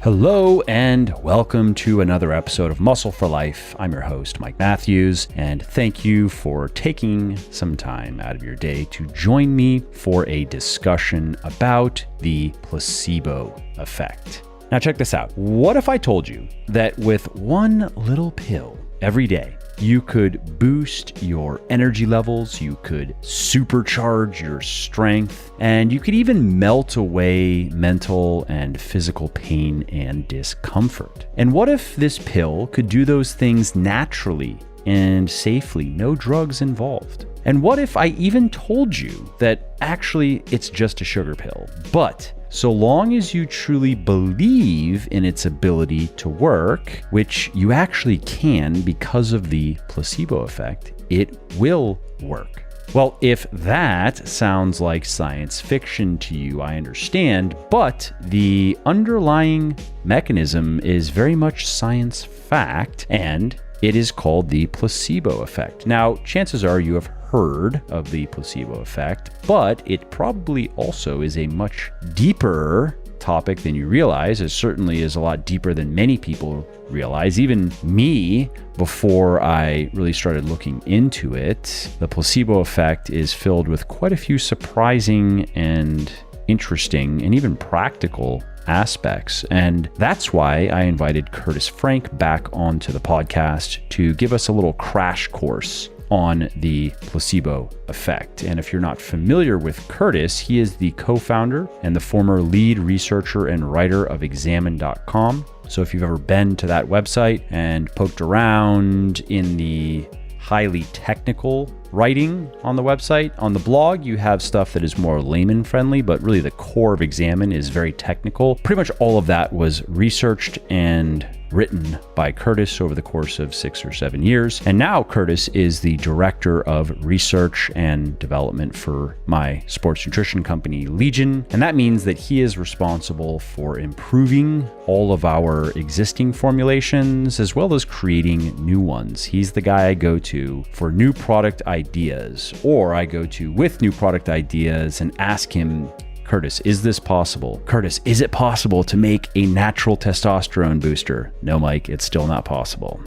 Hello and welcome to another episode of Muscle for Life. I'm your host, Mike Matthews, and thank you for taking some time out of your day to join me for a discussion about the placebo effect. Now check this out. What if I told you that with one little pill every day, you could boost your energy levels, you could supercharge your strength, and you could even melt away mental and physical pain and discomfort? And what if this pill could do those things naturally and safely, no drugs involved? And what if I even told you that actually it's just a sugar pill, but so long as you truly believe in its ability to work, which you actually can because of the placebo effect, it will work. Well, if that sounds like science fiction to you, I understand, but the underlying mechanism is very much science fact, and it is called the placebo effect. Now, chances are you have heard of the placebo effect, but it probably also is a much deeper topic than you realize. It certainly is a lot deeper than many people realize. Even me, before I really started looking into it, the placebo effect is filled with quite a few surprising and interesting and even practical aspects. And that's why I invited Kurtis Frank back onto the podcast to give us a little crash course on the placebo effect. And if you're not familiar with Kurtis, he is the co-founder and the former lead researcher and writer of examine.com. So if you've ever been to that website and poked around in the highly technical writing on the website, on the blog, you have stuff that is more layman friendly, but really the core of Examine is very technical. Pretty much all of that was researched and written by Kurtis over the course of 6 or 7 years. And now Kurtis is the director of research and development for my sports nutrition company, Legion. And that means that he is responsible for improving all of our existing formulations, as well as creating new ones. He's the guy I go to for new product ideas, or I go to with new product ideas and ask him, Kurtis, is this possible? Kurtis, is it possible to make a natural testosterone booster? No, Mike, it's still not possible.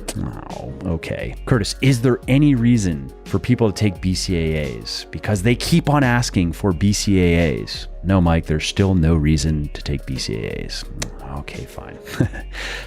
Oh, okay. Kurtis, is there any reason for people to take BCAAs? Because they keep on asking for BCAAs. No, Mike, there's still no reason to take BCAAs. Okay, fine.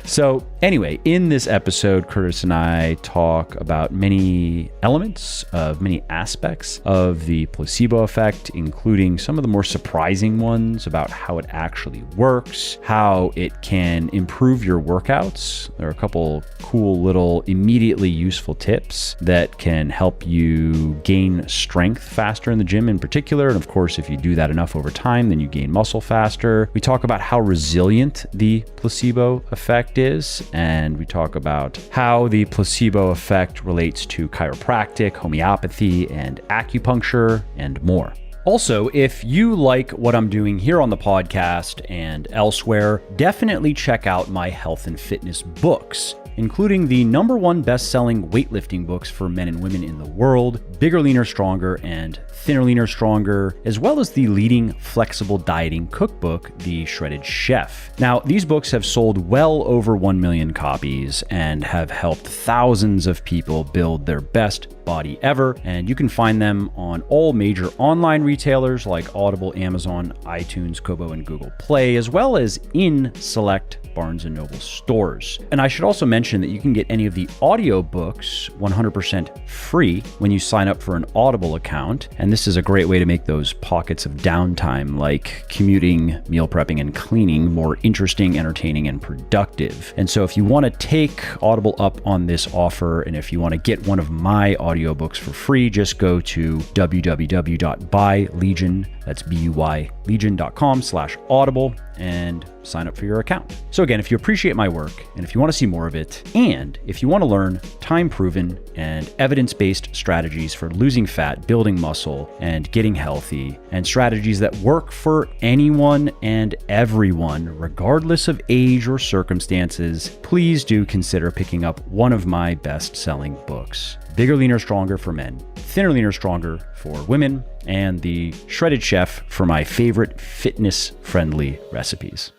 So anyway, in this episode, Kurtis and I talk about many elements of many aspects of the placebo effect, including some of the more surprising ones about how it actually works, how it can improve your workouts. There are a couple cool little immediately useful tips that can help you gain strength faster in the gym in particular. And of course, if you do that enough over time, then you gain muscle faster. We talk about how resilient the placebo effect is, and we talk about how the placebo effect relates to chiropractic, homeopathy, and acupuncture, and more. Also, if you like what I'm doing here on the podcast and elsewhere, definitely check out my health and fitness books, including the #1 best-selling weightlifting books for men and women in the world, Bigger, Leaner, Stronger, and Thinner, Leaner, Stronger, as well as the leading flexible dieting cookbook, The Shredded Chef. Now, these books have sold well over 1 million copies and have helped thousands of people build their best body ever, and you can find them on all major online retailers like Audible, Amazon, iTunes, Kobo, and Google Play, as well as in select Barnes & Noble stores. And I should also mention that you can get any of the audiobooks 100% free when you sign up for an Audible account. And this is a great way to make those pockets of downtime like commuting, meal prepping, and cleaning more interesting, entertaining, and productive. And so if you want to take Audible up on this offer, and if you want to get one of my audiobooks for free, just go to www.buylegion, that's BUY, legion.com/audible, and sign up for your account. So again, if you appreciate my work, and if you want to see more of it, and if you want to learn time-proven and evidence-based strategies for losing fat, building muscle, and getting healthy, and strategies that work for anyone and everyone, regardless of age or circumstances, please do consider picking up one of my best-selling books, Bigger, Leaner, Stronger for men, Thinner, Leaner, Stronger for women, and The Shredded Chef for my favorite fitness-friendly recipes.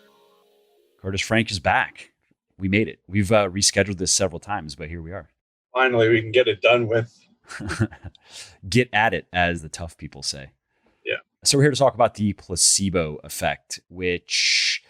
Kurtis Frank is back. We made it. We've rescheduled this several times, but here we are. Finally, we can get it done with. Get at it, as the tough people say. Yeah. So we're here to talk about the placebo effect, which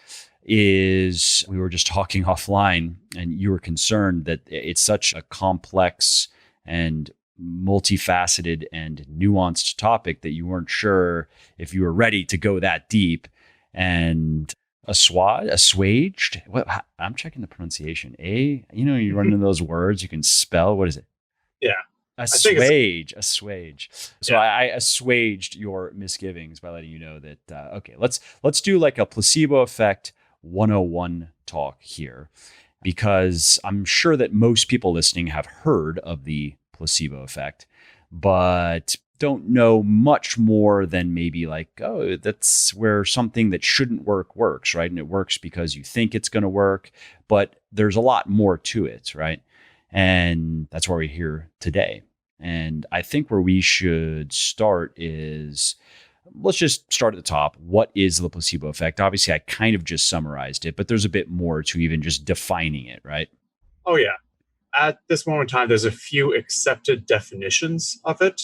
is, we were just talking offline, and you were concerned that it's such a complex and multifaceted and nuanced topic that you weren't sure if you were ready to go that deep. And assuaged. What, I'm checking the pronunciation. You run into those words you can spell. What is it? Yeah. Assuage. So Yeah. I assuaged your misgivings by letting you know that, okay, let's do like a placebo effect 101 talk here, because I'm sure that most people listening have heard of the placebo effect, but don't know much more than maybe like, oh, that's where something that shouldn't work works, right? And it works because you think it's going to work, but there's a lot more to it, right? And that's why we're here today. And I think where we should start is, let's just start at the top. What is the placebo effect? Obviously, I kind of just summarized it, but there's a bit more to even just defining it, right? Oh, yeah. At this moment in time, there's a few accepted definitions of it.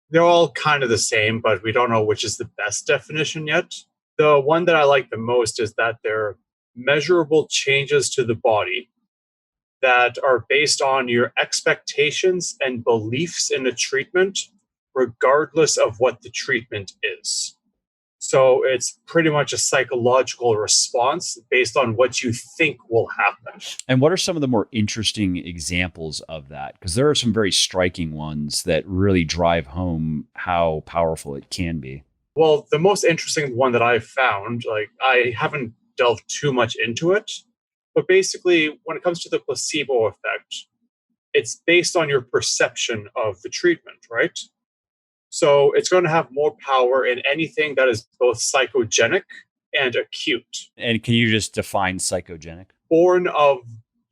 They're all kind of the same, but we don't know which is the best definition yet. The one that I like the most is that they're measurable changes to the body that are based on your expectations and beliefs in a treatment, regardless of what the treatment is. So it's pretty much a psychological response based on what you think will happen. And what are some of the more interesting examples of that? Because there are some very striking ones that really drive home how powerful it can be. Well, the most interesting one that I've found, like I haven't delved too much into it, but basically when it comes to the placebo effect, it's based on your perception of the treatment, right? So it's going to have more power in anything that is both psychogenic and acute. And can you just define psychogenic? Born of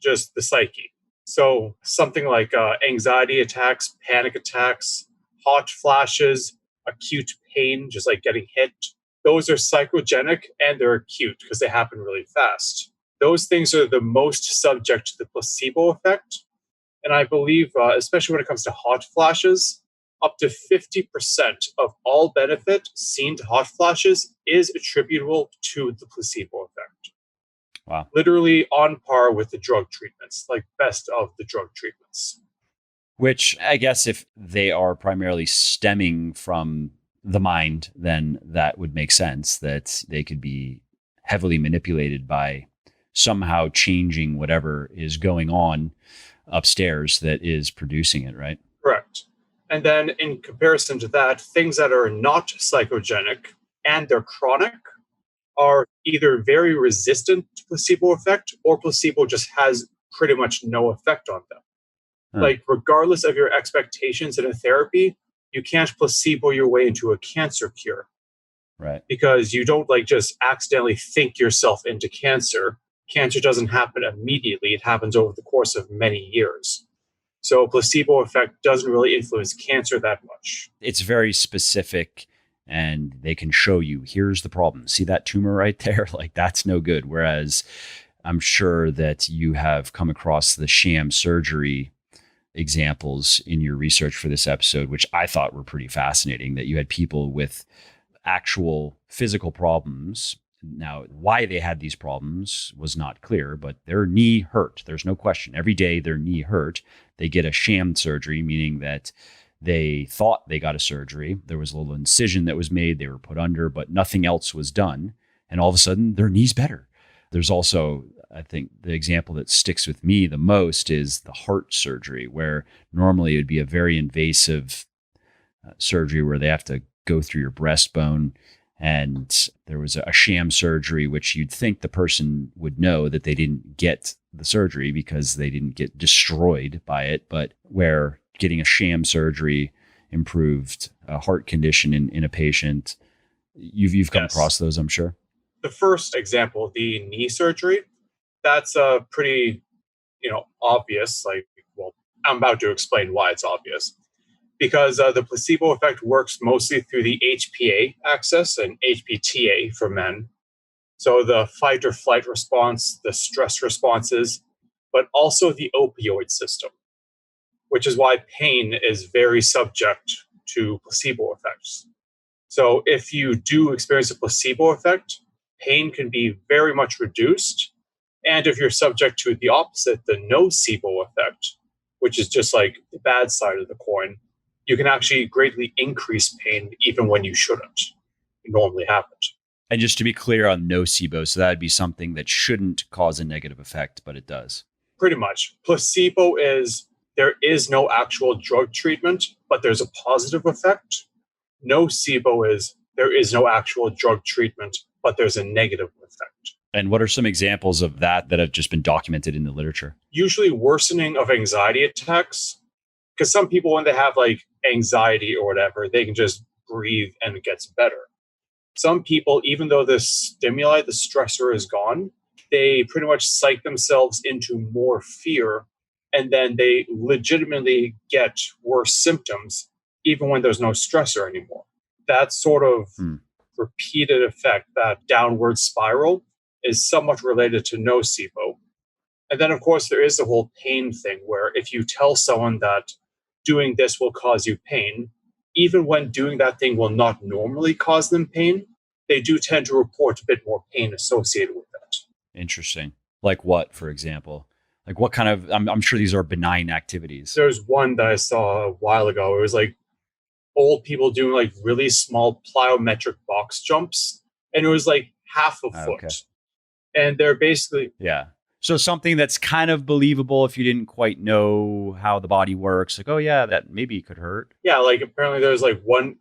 just the psyche. So something like anxiety attacks, panic attacks, hot flashes, acute pain, just like getting hit. Those are psychogenic and they're acute because they happen really fast. Those things are the most subject to the placebo effect. And I believe, especially when it comes to hot flashes, up to 50% of all benefit seen to hot flashes is attributable to the placebo effect. Wow. Literally on par with the drug treatments, like best of the drug treatments. Which I guess if they are primarily stemming from the mind, then that would make sense that they could be heavily manipulated by somehow changing whatever is going on upstairs that is producing it, right? Correct. And then in comparison to that, things that are not psychogenic and they're chronic are either very resistant to placebo effect or placebo just has pretty much no effect on them. Like regardless of your expectations in a therapy, you can't placebo your way into a cancer cure. Right. Because you don't like just accidentally think yourself into cancer. Cancer doesn't happen immediately. It happens over the course of many years. So placebo effect doesn't really influence cancer that much. It's very specific and they can show you, here's the problem. See that tumor right there? Like that's no good. Whereas I'm sure that you have come across the sham surgery examples in your research for this episode, which I thought were pretty fascinating, that you had people with actual physical problems. Now, why they had these problems was not clear, but their knee hurt. There's no question. Every day their knee hurt. They get a sham surgery, meaning that they thought they got a surgery. There was a little incision that was made. They were put under, but nothing else was done. And all of a sudden, their knee's better. There's also, I think, the example that sticks with me the most is the heart surgery, where normally it would be a very invasive surgery where they have to go through your breastbone. And there was a sham surgery, which you'd think the person would know that they didn't get the surgery because they didn't get destroyed by it, but where getting a sham surgery improved a heart condition in a patient. You've come across those, I'm sure. The first example, the knee surgery, that's pretty, obvious. Like, well, I'm about to explain why it's obvious. Because the placebo effect works mostly through the HPA axis and HPTA for men. So the fight or flight response, the stress responses, but also the opioid system, which is why pain is very subject to placebo effects. So if you do experience a placebo effect, pain can be very much reduced. And if you're subject to the opposite, the nocebo effect, which is just like the bad side of the coin, you can actually greatly increase pain even when you shouldn't. It normally happens. And just to be clear on nocebo, so that'd be something that shouldn't cause a negative effect, but it does. Pretty much. Placebo is there is no actual drug treatment, but there's a positive effect. Nocebo is there is no actual drug treatment, but there's a negative effect. And what are some examples of that have just been documented in the literature? Usually worsening of anxiety attacks, because some people, when they have like anxiety or whatever, they can just breathe and it gets better. Some people, even though the stimuli, the stressor is gone, they pretty much psych themselves into more fear, and then they legitimately get worse symptoms even when there's no stressor anymore. That sort of repeated effect, that downward spiral, is somewhat related to nocebo. And then, of course, there is the whole pain thing where if you tell someone that doing this will cause you pain, even when doing that thing will not normally cause them pain, they do tend to report a bit more pain associated with that. Interesting. Like what, for example? Like what kind of, I'm sure these are benign activities. There's one that I saw a while ago. It was like old people doing like really small plyometric box jumps. And it was like half a foot. Okay. And they're basically... Yeah. So something that's kind of believable if you didn't quite know how the body works. Like, oh yeah, that maybe could hurt. Yeah, like apparently there's like one,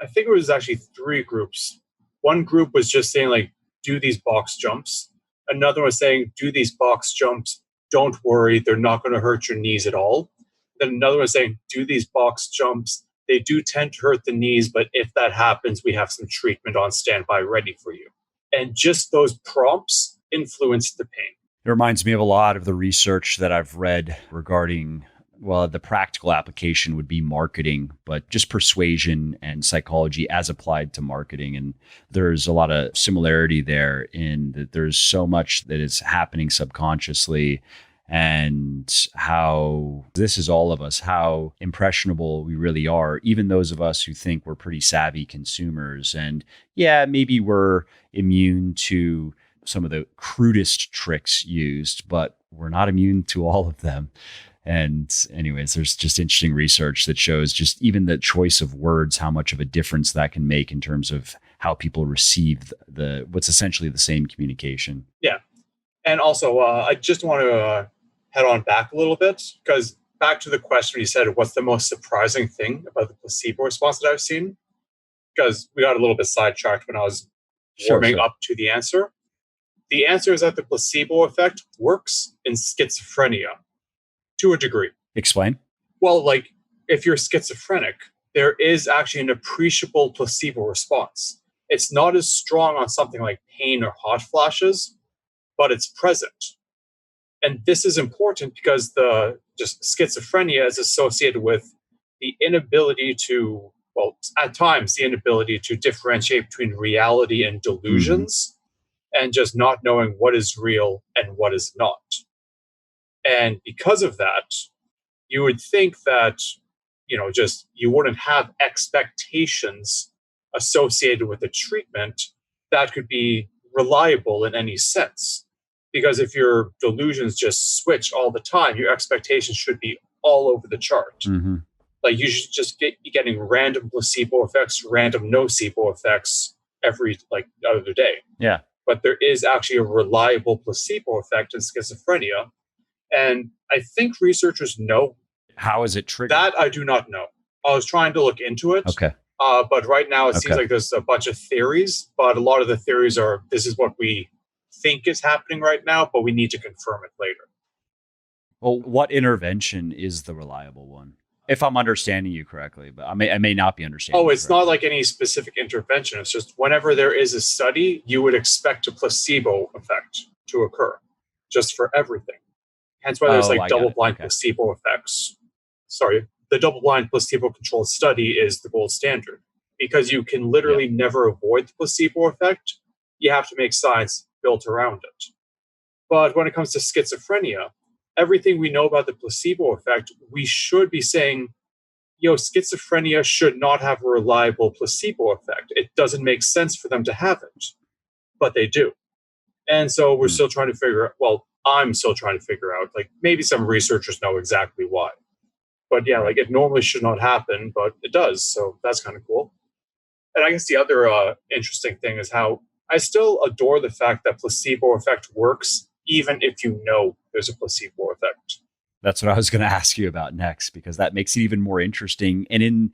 I think it was actually 3 groups. One group was just saying like, do these box jumps. Another was saying, do these box jumps. Don't worry, they're not going to hurt your knees at all. Then another was saying, do these box jumps. They do tend to hurt the knees, but if that happens, we have some treatment on standby ready for you. And just those prompts influenced the pain. It reminds me of a lot of the research that I've read regarding, well, the practical application would be marketing, but just persuasion and psychology as applied to marketing. And there's a lot of similarity there in that there's so much that is happening subconsciously, and how this is all of us, how impressionable we really are, even those of us who think we're pretty savvy consumers. And yeah, maybe we're immune to some of the crudest tricks used, but we're not immune to all of them. And anyways, there's just interesting research that shows just even the choice of words, how much of a difference that can make in terms of how people receive the what's essentially the same communication. Yeah. And also, I just want to head on back a little bit, because back to the question you said, what's the most surprising thing about the placebo response that I've seen? Because we got a little bit sidetracked when I was warming up to the answer. The answer is that the placebo effect works in schizophrenia to a degree. Explain. Well, like if you're schizophrenic, there is actually an appreciable placebo response. It's not as strong on something like pain or hot flashes, but it's present. And this is important because the just schizophrenia is associated with the inability to, well, at times the inability to differentiate between reality and delusions, and just not knowing what is real and what is not. And because of that, you would think that, just you wouldn't have expectations associated with the treatment that could be reliable in any sense. Because if your delusions just switch all the time, your expectations should be all over the chart. Like you should just be getting random placebo effects, random nocebo effects every other day. Yeah. But there is actually a reliable placebo effect in schizophrenia. And I think researchers know. How is it triggered? That I do not know. I was trying to look into it. Okay. But right now it seems like there's a bunch of theories, but a lot of the theories are, this is what we think is happening right now, but we need to confirm it later. Well, what intervention is the reliable one? If I'm understanding you correctly, but I may not be understanding. Oh, it's not like any specific intervention. It's just whenever there is a study, you would expect a placebo effect to occur just for everything. Hence why there's double-blind placebo effects. Sorry, the double-blind placebo-controlled study is the gold standard because you can literally never avoid the placebo effect. You have to make science built around it. But when it comes to schizophrenia, everything we know about the placebo effect, we should be saying, schizophrenia should not have a reliable placebo effect. It doesn't make sense for them to have it, but they do. And so we're still trying to figure out, well, I'm still trying to figure out, like maybe some researchers know exactly why. But yeah, like it normally should not happen, but it does. So that's kind of cool. And I guess the other interesting thing is how I still adore the fact that placebo effect works, even if you know there's a placebo effect. That's what I was going to ask you about next, because that makes it even more interesting and in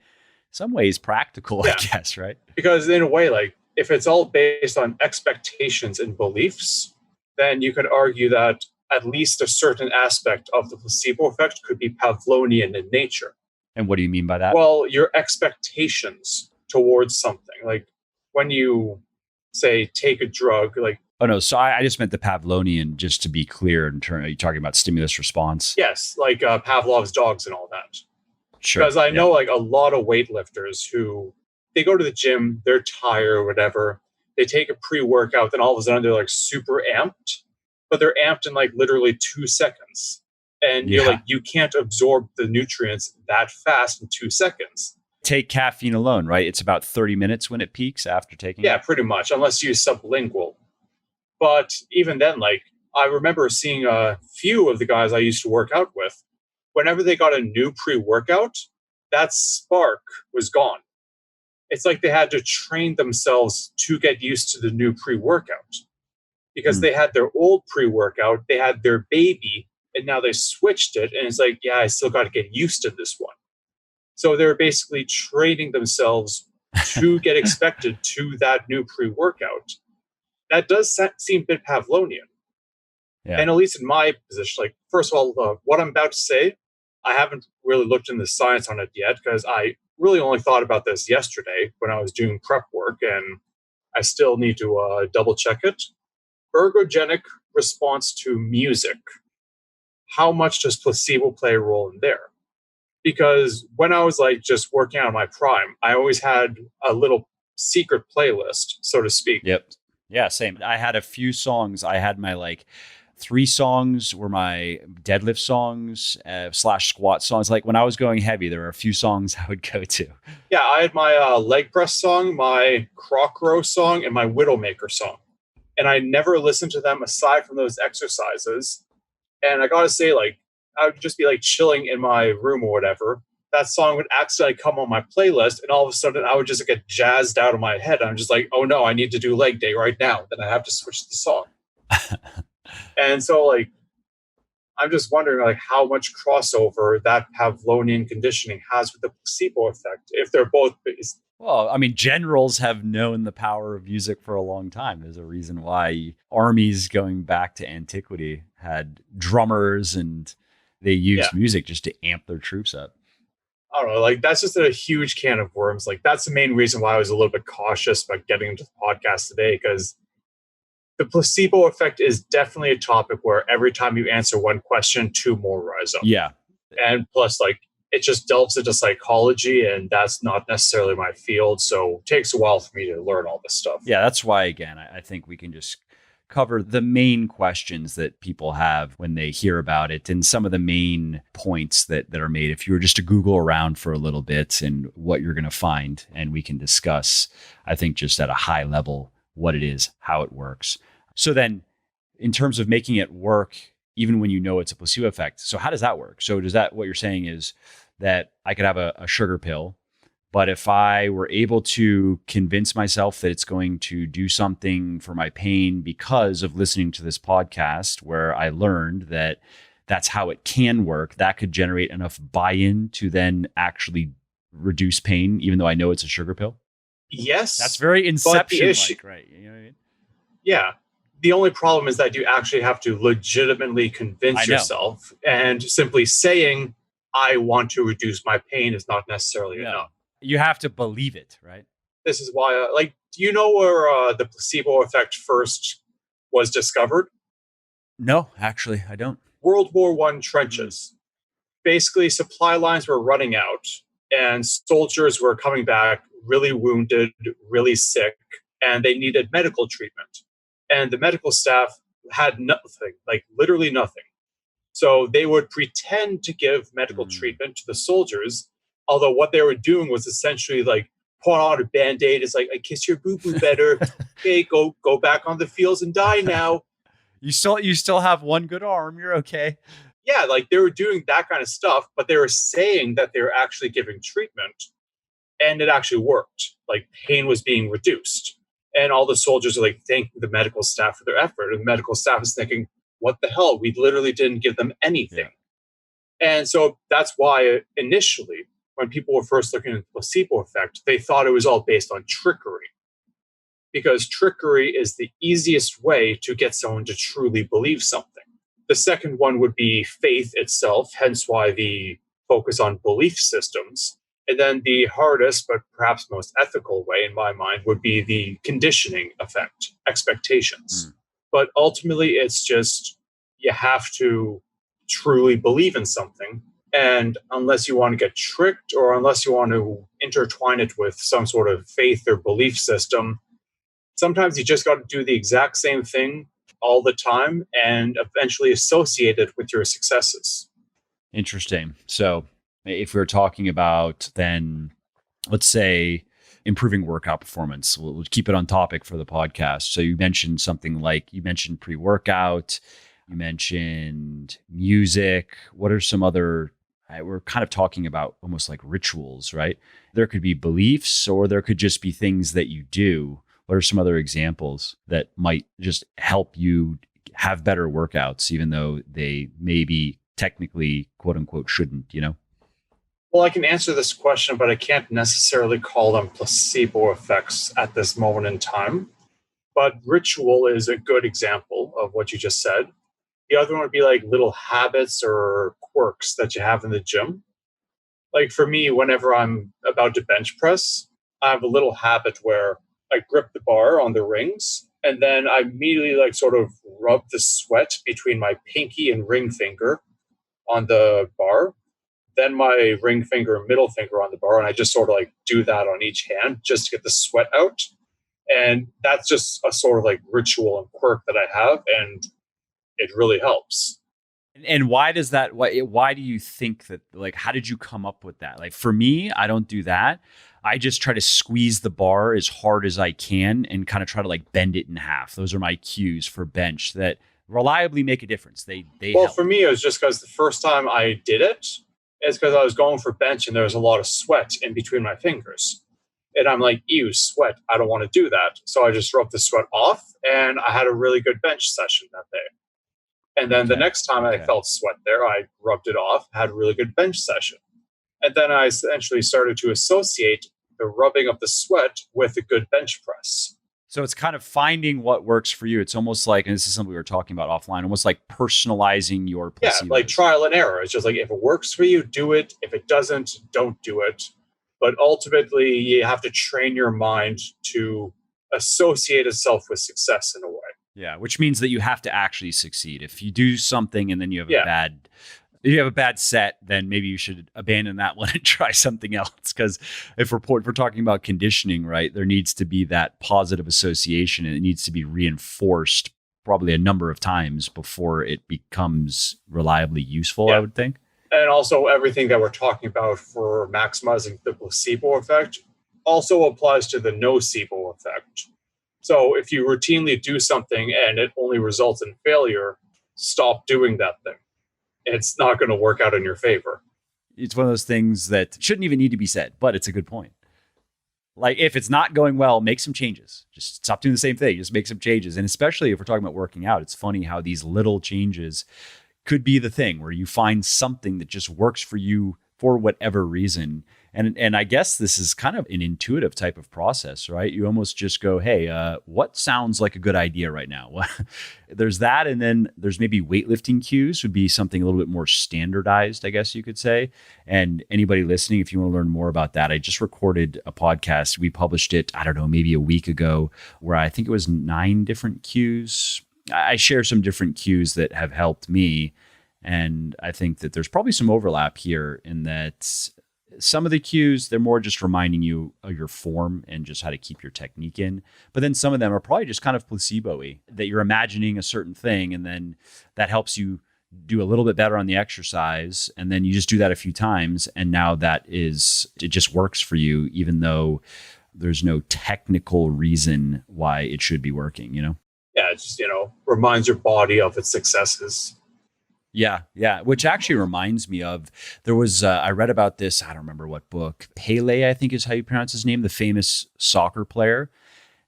some ways practical, I guess, right? Because in a way, like if it's all based on expectations and beliefs, then you could argue that at least a certain aspect of the placebo effect could be Pavlovian in nature. And what do you mean by that? Well, your expectations towards something, like when you say take a drug, like oh no, so I just meant the Pavlovian, just to be clear. Are you talking about stimulus response? Yes, like Pavlov's dogs and all that. Sure. Because I know like a lot of weightlifters who they go to the gym, they're tired or whatever. They take a pre-workout, then all of a sudden they're like super amped, but they're amped in like literally 2 seconds. And you're like, you can't absorb the nutrients that fast in 2 seconds. Take caffeine alone, right? It's about 30 minutes when it peaks after taking it? Pretty much, unless you use sublingual. But even then, like, I remember seeing a few of the guys I used to work out with, whenever they got a new pre-workout, that spark was gone. It's like they had to train themselves to get used to the new pre-workout. Because they had their old pre-workout, they had their baby, and now they switched it, and it's like, I still got to get used to this one. So they're basically training themselves to get expected to that new pre-workout. That does seem a bit Pavlovian. Yeah. And at least in my position, like, first of all, what I'm about to say, I haven't really looked into the science on it yet, because I really only thought about this yesterday when I was doing prep work, and I still need to double check it. Ergogenic response to music. How much does placebo play a role in there? Because when I was like just working out in my prime, I always had a little secret playlist, so to speak. Yep. Yeah, same. I had a few songs. I had my like 3 songs were my deadlift songs / squat songs. Like when I was going heavy, there were a few songs I would go to. Yeah, I had my leg press song, my croc row song, and my Widowmaker song. And I never listened to them aside from those exercises. And I gotta say, like, I would just be like chilling in my room or whatever. That song would accidentally come on my playlist, and all of a sudden I would just get jazzed out of my head. I'm just like, oh no, I need to do leg day right now. Then I have to switch the song. And so, like, I'm just wondering, like, how much crossover that Pavlovian conditioning has with the placebo effect, if they're both based. Well, I mean, generals have known the power of music for a long time. There's a reason why armies going back to antiquity had drummers, and they used music just to amp their troops up. I don't know, like, that's just a huge can of worms. Like, that's the main reason why I was a little bit cautious about getting into the podcast today, because the placebo effect is definitely a topic where every time you answer one question, 2 more rise up. Yeah. And plus, like, it just delves into psychology, and that's not necessarily my field. So it takes a while for me to learn all this stuff. Yeah, that's why, again, I think we can just cover the main questions that people have when they hear about it, and some of the main points that are made. If you were just to Google around for a little bit, and what you're going to find, and we can discuss, I think, just at a high level, what it is, how it works. So then, in terms of making it work, even when you know it's a placebo effect, so how does that work? So does that, what you're saying is that I could have a sugar pill, but if I were able to convince myself that it's going to do something for my pain because of listening to this podcast, where I learned that that's how it can work, that could generate enough buy-in to then actually reduce pain, even though I know it's a sugar pill? Yes. That's very Inception-like, right? You know what I mean? Yeah. The only problem is that you actually have to legitimately convince yourself, and simply saying, I want to reduce my pain is not necessarily enough. You have to believe it, right? This is why, do you know where the placebo effect first was discovered? No, actually, I don't. World War I trenches. Basically, supply lines were running out, and soldiers were coming back really wounded, really sick, and they needed medical treatment. And the medical staff had nothing, like literally nothing. So they would pretend to give medical Mm. treatment to the soldiers, although what they were doing was essentially like put on a band-aid. It's like, I kiss your boo-boo better. Okay, go back on the fields and die now. You still have one good arm. You're okay. Yeah, like they were doing that kind of stuff, but they were saying that they were actually giving treatment, and it actually worked. Like pain was being reduced. And all the soldiers are like thanking the medical staff for their effort. And the medical staff is thinking, what the hell? We literally didn't give them anything. Yeah. And so that's why initially, when people were first looking at the placebo effect, they thought it was all based on trickery. Because trickery is the easiest way to get someone to truly believe something. The second one would be faith itself, hence why the focus on belief systems. And then the hardest, but perhaps most ethical way, in my mind, would be the conditioning effect, expectations. Mm. But ultimately, it's just you have to truly believe in something. And unless you want to get tricked or unless you want to intertwine it with some sort of faith or belief system, sometimes you just got to do the exact same thing all the time and eventually associate it with your successes. Interesting. So if we're talking about then, let's say, improving workout performance, we'll keep it on topic for the podcast. So you mentioned something like, you mentioned pre-workout, you mentioned music. What are some other, we're kind of talking about almost like rituals, right? There could be beliefs or there could just be things that you do. What are some other examples that might just help you have better workouts, even though they maybe technically, quote unquote, shouldn't, you know? Well, I can answer this question, but I can't necessarily call them placebo effects at this moment in time. But ritual is a good example of what you just said. The other one would be like little habits or quirks that you have in the gym. Like for me, whenever I'm about to bench press, I have a little habit where I grip the bar on the rings and then I immediately like sort of rub the sweat between my pinky and ring finger on the bar, then my ring finger and middle finger on the bar, and I just sort of like do that on each hand just to get the sweat out. And that's just a sort of like ritual and quirk that I have, and it really helps. And why does that, why do you think that, like, how did you come up with that? Like for me, I don't do that. I just try to squeeze the bar as hard as I can and kind of try to like bend it in half. Those are my cues for bench that reliably make a difference. They Well, help. for me, it was just because the first time I did it, it's because I was going for bench and there was a lot of sweat in between my fingers. And I'm like, ew, sweat. I don't want to do that. So I just rubbed the sweat off and I had a really good bench session that day. And then the Okay. next time I felt sweat there, I rubbed it off, had a really good bench session. And then I essentially started to associate the rubbing of the sweat with a good bench press. So it's kind of finding what works for you. It's almost like, and this is something we were talking about offline, almost like personalizing your Yeah, placebo. like trial and error. It's just like if it works for you, do it. If it doesn't, don't do it. But ultimately, you have to train your mind to associate itself with success in a way. Yeah, which means that you have to actually succeed. If you do something and then you have Yeah. a bad set, then maybe you should abandon that one and try something else. Because if we're talking about conditioning, right, there needs to be that positive association and it needs to be reinforced probably a number of times before it becomes reliably useful, Yeah. I would think. And also everything that we're talking about for maximizing the placebo effect also applies to the nocebo effect. So if you routinely do something and it only results in failure, stop doing that thing. It's not going to work out in your favor. It's one of those things that shouldn't even need to be said, but it's a good point. Like if it's not going well, make some changes. Just stop doing the same thing. Just make some changes. And especially if we're talking about working out, it's funny how these little changes could be the thing where you find something that just works for you for whatever reason. And I guess this is kind of an intuitive type of process, right? You almost just go, hey, what sounds like a good idea right now? There's that. And then there's maybe weightlifting cues would be something a little bit more standardized, I guess you could say. And anybody listening, if you want to learn more about that, I just recorded a podcast. We published it, I don't know, maybe a week ago, where I think it was 9 different cues. I share some different cues that have helped me. And I think that there's probably some overlap here in that some of the cues, they're more just reminding you of your form and just how to keep your technique in. But then some of them are probably just kind of placebo-y, that you're imagining a certain thing and then that helps you do a little bit better on the exercise. And then you just do that a few times. And now it just works for you, even though there's no technical reason why it should be working, Yeah, it just, reminds your body of its successes. Yeah, yeah. Which actually reminds me of, there was, I read about this, I don't remember what book, Pele, I think is how you pronounce his name, the famous soccer player,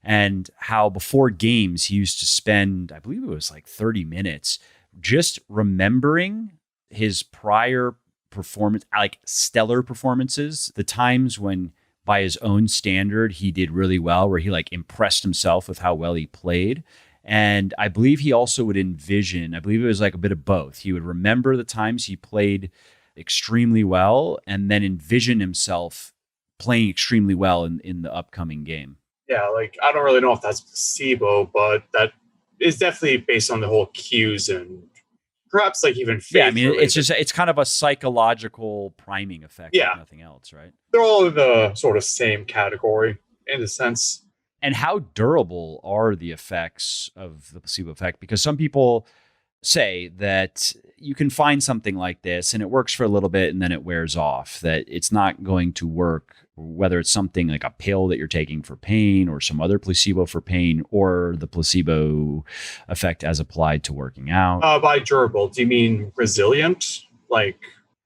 and how before games he used to spend, I believe it was like 30 minutes, just remembering his prior performance, like stellar performances, the times when by his own standard, he did really well, where he like impressed himself with how well he played. And I believe he also would envision, I believe it was like a bit of both. He would remember the times he played extremely well and then envision himself playing extremely well in the upcoming game. Yeah, like I don't really know if that's placebo, but that is definitely based on the whole cues and perhaps like even faith. Yeah, I mean, it's kind of a psychological priming effect, yeah, if nothing else, right? They're all in the sort of same category in a sense. And how durable are the effects of the placebo effect? Because some people say that you can find something like this and it works for a little bit and then it wears off, that it's not going to work, whether it's something like a pill that you're taking for pain or some other placebo for pain, or the placebo effect as applied to working out. By durable, do you mean resilient? Like,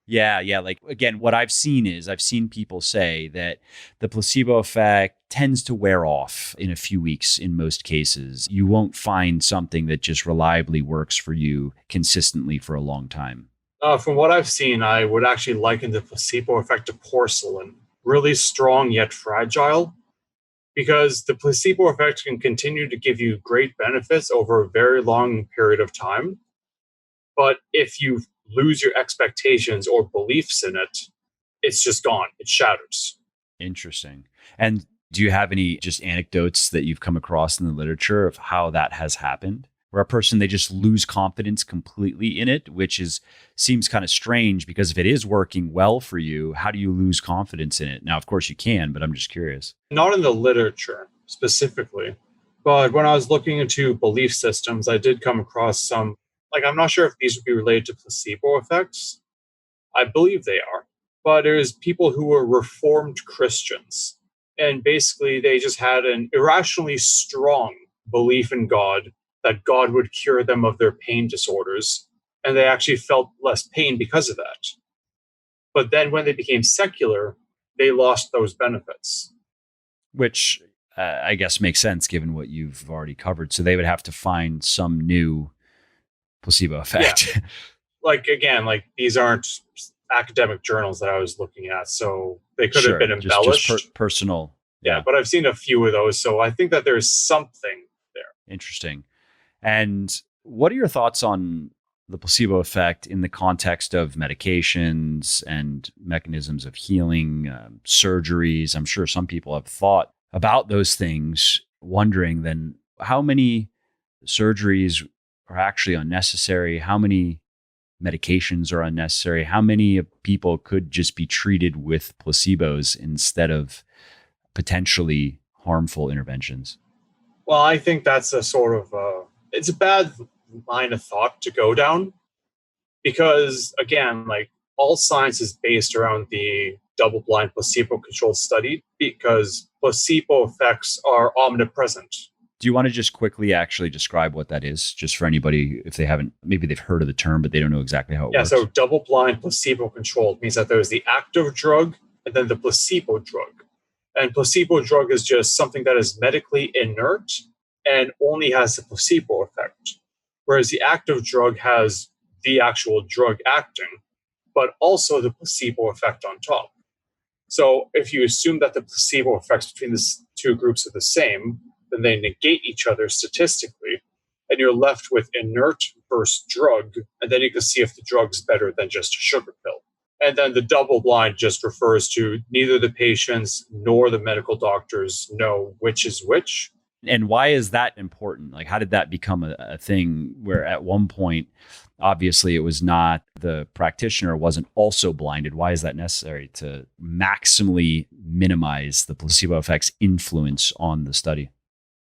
yeah. Like, again, what I've seen people say that the placebo effect tends to wear off in a few weeks in most cases. You won't find something that just reliably works for you consistently for a long time. From what I've seen, I would actually liken the placebo effect to porcelain. Really strong yet fragile, because the placebo effect can continue to give you great benefits over a very long period of time. But if you lose your expectations or beliefs in it, it's just gone. It shatters. Interesting. And do you have any just anecdotes that you've come across in the literature of how that has happened? Where a person, they just lose confidence completely in it, which seems kind of strange, because if it is working well for you, how do you lose confidence in it? Now, of course you can, but I'm just curious. Not in the literature specifically, but when I was looking into belief systems, I did come across some, like, I'm not sure if these would be related to placebo effects. I believe they are, but there's people who were Reformed Christians. And basically they just had an irrationally strong belief in God, that God would cure them of their pain disorders. And they actually felt less pain because of that. But then when they became secular, they lost those benefits. Which I guess makes sense given what you've already covered. So they would have to find some new placebo effect. Yeah. Like, again, like these aren't academic journals that I was looking at. So they could have been embellished. Just personal. Yeah, but I've seen a few of those. So I think that there's something there. Interesting. And what are your thoughts on the placebo effect in the context of medications and mechanisms of healing, surgeries? I'm sure some people have thought about those things, wondering then how many surgeries are actually unnecessary, how many medications are unnecessary, how many people could just be treated with placebos instead of potentially harmful interventions? Well, I think that's a sort of it's a bad line of thought to go down, because again, like, all science is based around the double-blind placebo-controlled study, because placebo effects are omnipresent. Do you want to just quickly actually describe what that is, just for anybody, if they haven't, maybe they've heard of the term, but they don't know exactly how it works? Yeah, so double-blind placebo-controlled means that there's the active drug and then the placebo drug. And placebo drug is just something that is medically inert and only has the placebo effect. Whereas the active drug has the actual drug acting, but also the placebo effect on top. So if you assume that the placebo effects between the two groups are the same, then they negate each other statistically, and you're left with inert versus drug, and then you can see if the drug's better than just a sugar pill. And then the double blind just refers to neither the patients nor the medical doctors know which is which. And why is that important? Like, how did that become a thing where at one point, obviously it was not, the practitioner wasn't also blinded? Why is that necessary to maximally minimize the placebo effect's influence on the study?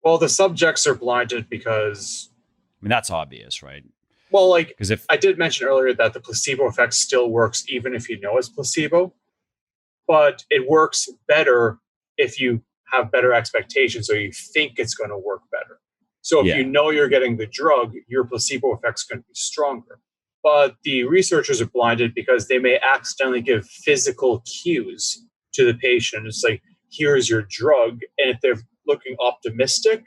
Well, the subjects are blinded because, I mean, that's obvious, right? well, like Because if, I did mention earlier that the placebo effect still works even if you know it's placebo, but it works better if you have better expectations or you think it's going to work better. So if you yeah, know you're getting the drug, your placebo effect's going to be stronger. But the researchers are blinded because they may accidentally give physical cues to the patient. It's like, here's your drug. And if they're looking optimistic,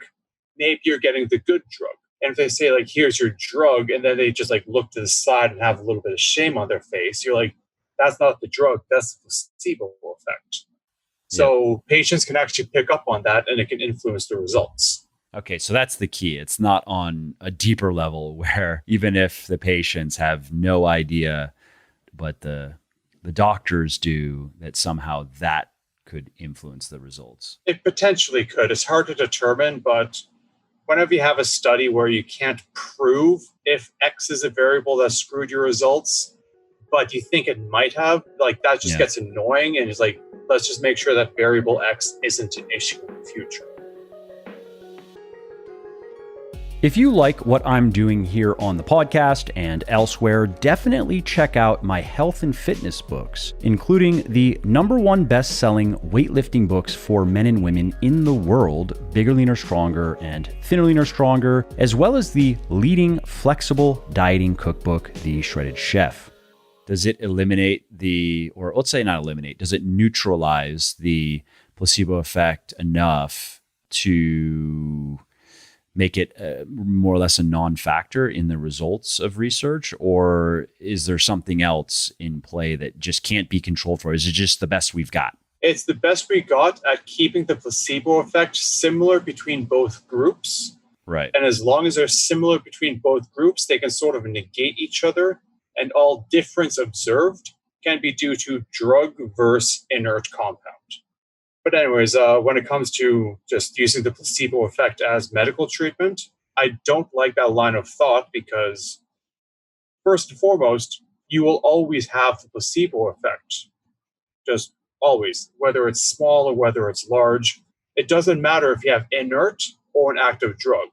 maybe you're getting the good drug. And if they say, like, here's your drug, and then they just like look to the side and have a little bit of shame on their face, you're like, that's not the drug, that's the placebo effect. yeah. So patients can actually pick up on that and it can influence the results. Okay, so that's the key. It's not on a deeper level where even if the patients have no idea, but the doctors do, that somehow that could influence the results. It potentially could. It's hard to determine, but whenever you have a study where you can't prove if X is a variable that screwed your results, but you think it might have, like that just Yeah. gets annoying. And it's like, let's just make sure that variable X isn't an issue in the future. If you like what I'm doing here on the podcast and elsewhere, definitely check out my health and fitness books, including the #1 best-selling weightlifting books for men and women in the world, Bigger, Leaner, Stronger and Thinner, Leaner, Stronger, as well as the leading flexible dieting cookbook, The Shredded Chef. Does it eliminate or let's say not eliminate, does it neutralize the placebo effect enough to make it more or less a non-factor in the results of research? Or is there something else in play that just can't be controlled for? Is it just the best we've got? It's the best we got at keeping the placebo effect similar between both groups. Right. And as long as they're similar between both groups, they can sort of negate each other. And all difference observed can be due to drug versus inert compound. But anyways, when it comes to just using the placebo effect as medical treatment, I don't like that line of thought because, first and foremost, you will always have the placebo effect. Just always, whether it's small or whether it's large. It doesn't matter if you have inert or an active drug.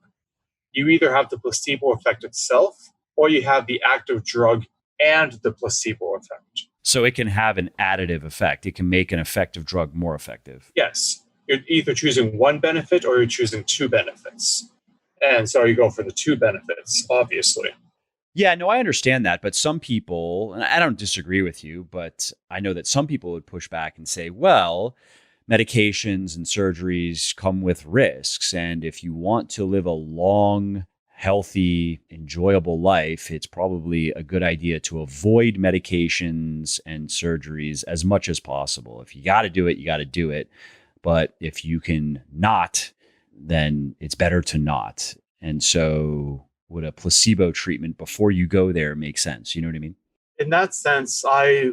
You either have the placebo effect itself or you have the active drug and the placebo effect. So it can have an additive effect. It can make an effective drug more effective. Yes. You're either choosing one benefit or you're choosing two benefits. And so you go for the two benefits, obviously. Yeah, no, I understand that. But some people, and I don't disagree with you, but I know that some people would push back and say, well, medications and surgeries come with risks. And if you want to live a long, healthy, enjoyable life, it's probably a good idea to avoid medications and surgeries as much as possible. If you got to do it, you got to do it. But if you can not, then it's better to not. And so would a placebo treatment before you go there make sense? You know what I mean? In that sense, I